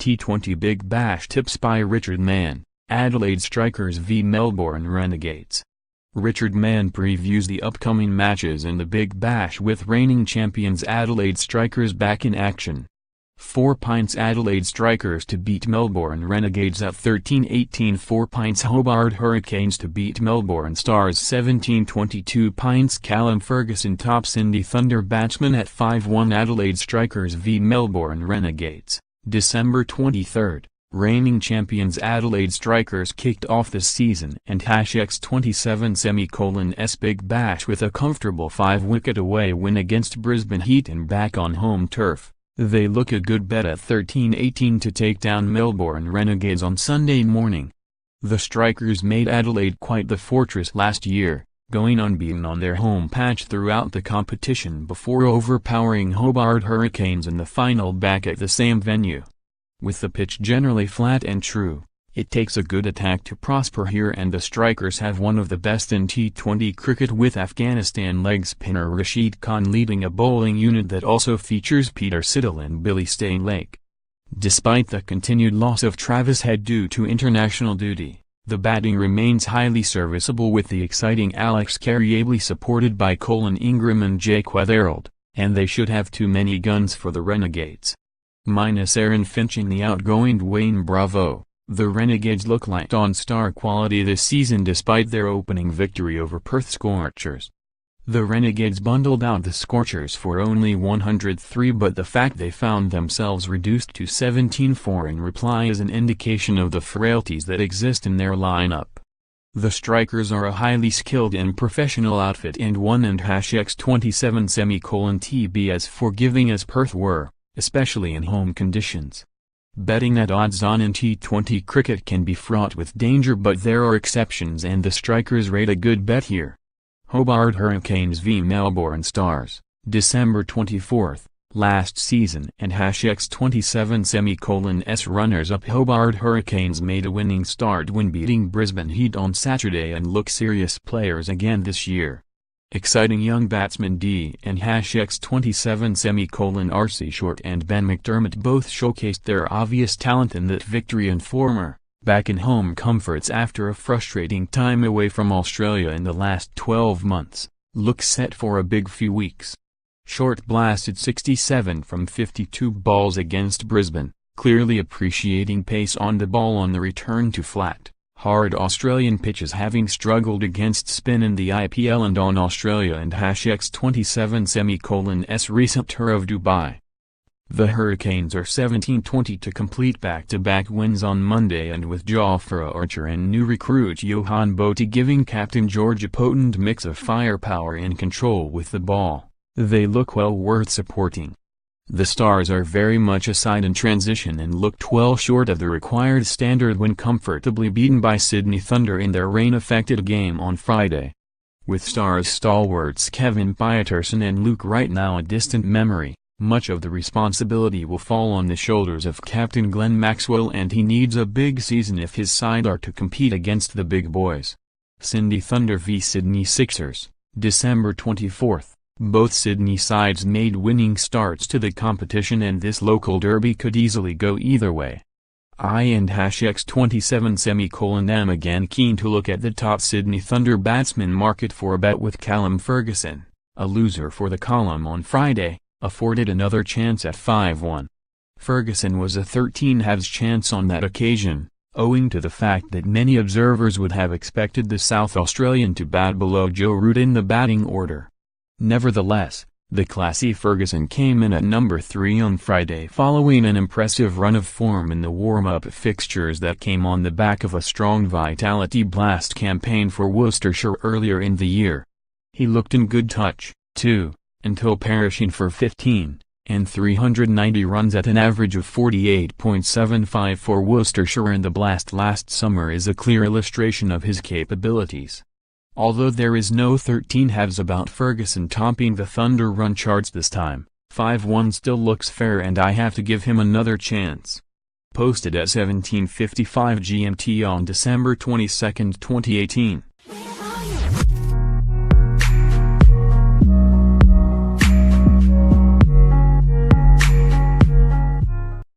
T20 Big Bash tips by Richard Mann, Adelaide Strikers v Melbourne Renegades. Richard Mann previews the upcoming matches in the Big Bash with reigning champions Adelaide Strikers back in action. 4 pints Adelaide Strikers to beat Melbourne Renegades at 13-18. 4 pints Hobart Hurricanes to beat Melbourne Stars 17-22. pints Callum Ferguson tops Sydney Thunder batsman at 5-1. Adelaide Strikers v Melbourne Renegades, December 23. Reigning champions Adelaide Strikers kicked off the season and #27's Big Bash with a comfortable 5-wicket away win against Brisbane Heat and back on home turf. They look a good bet at 13-18 to take down Melbourne Renegades on Sunday morning. The Strikers made Adelaide quite the fortress last year, going unbeaten on their home patch throughout the competition before overpowering Hobart Hurricanes in the final back at the same venue. With the pitch generally flat and true, it takes a good attack to prosper here, and the Strikers have one of the best in T20 cricket, with Afghanistan leg spinner Rashid Khan leading a bowling unit that also features Peter Siddle and Billy Stainlake. Despite the continued loss of Travis Head due to international duty, the batting remains highly serviceable, with the exciting Alex Carey ably supported by Colin Ingram and Jake Weatherald, and they should have too many guns for the Renegades. Minus Aaron Finch and the outgoing Dwayne Bravo, the Renegades look light on star quality this season despite their opening victory over Perth Scorchers. The Renegades bundled out the Scorchers for only 103, but the fact they found themselves reduced to 17-4 in reply is an indication of the frailties that exist in their lineup. The Strikers are a highly skilled and professional outfit, and one and #27 as forgiving as Perth were, especially in home conditions. Betting at odds-on in T20 cricket can be fraught with danger, but there are exceptions, and the Strikers rate a good bet here. Hobart Hurricanes v Melbourne Stars, December 24. Last season and #27's runners-up Hobart Hurricanes made a winning start when beating Brisbane Heat on Saturday and look serious players again this year. Exciting young batsmen D and #27 Short and Ben McDermott both showcased their obvious talent in that victory, and former, back in home comforts after a frustrating time away from Australia in the last 12 months, look set for a big few weeks. Short blasted 67 from 52 balls against Brisbane, clearly appreciating pace on the ball on the return to flat, hard Australian pitches, having struggled against spin in the IPL and on Australia and #27's recent tour of Dubai. The Hurricanes are 17-20 to complete back-to-back wins on Monday, and with Jofra Archer and new recruit Johan Bote giving captain George a potent mix of firepower and control with the ball, they look well worth supporting. The Stars are very much a side in transition and looked well short of the required standard when comfortably beaten by Sydney Thunder in their rain-affected game on Friday. With Stars stalwarts Kevin Pietersen and Luke Wright now a distant memory, much of the responsibility will fall on the shoulders of captain Glenn Maxwell, and he needs a big season if his side are to compete against the big boys. Sydney Thunder v Sydney Sixers, December 24. Both Sydney sides made winning starts to the competition, and this local derby could easily go either way. I and #27 am again keen to look at the top Sydney Thunder batsman market for a bet, with Callum Ferguson, a loser for the column on Friday, afforded another chance at 5-1. Ferguson was a 13-halves chance on that occasion, owing to the fact that many observers would have expected the South Australian to bat below Joe Root in the batting order. Nevertheless, the classy Ferguson came in at number 3 on Friday following an impressive run of form in the warm-up fixtures that came on the back of a strong Vitality Blast campaign for Worcestershire earlier in the year. He looked in good touch, too, until perishing for 15 and 390 runs at an average of 48.75 for Worcestershire in the Blast last summer is a clear illustration of his capabilities. Although there is no 13-halves about Ferguson topping the Thunder run charts this time, 5-1 still looks fair, and I have to give him another chance. Posted at 17:55 GMT on December 22, 2018.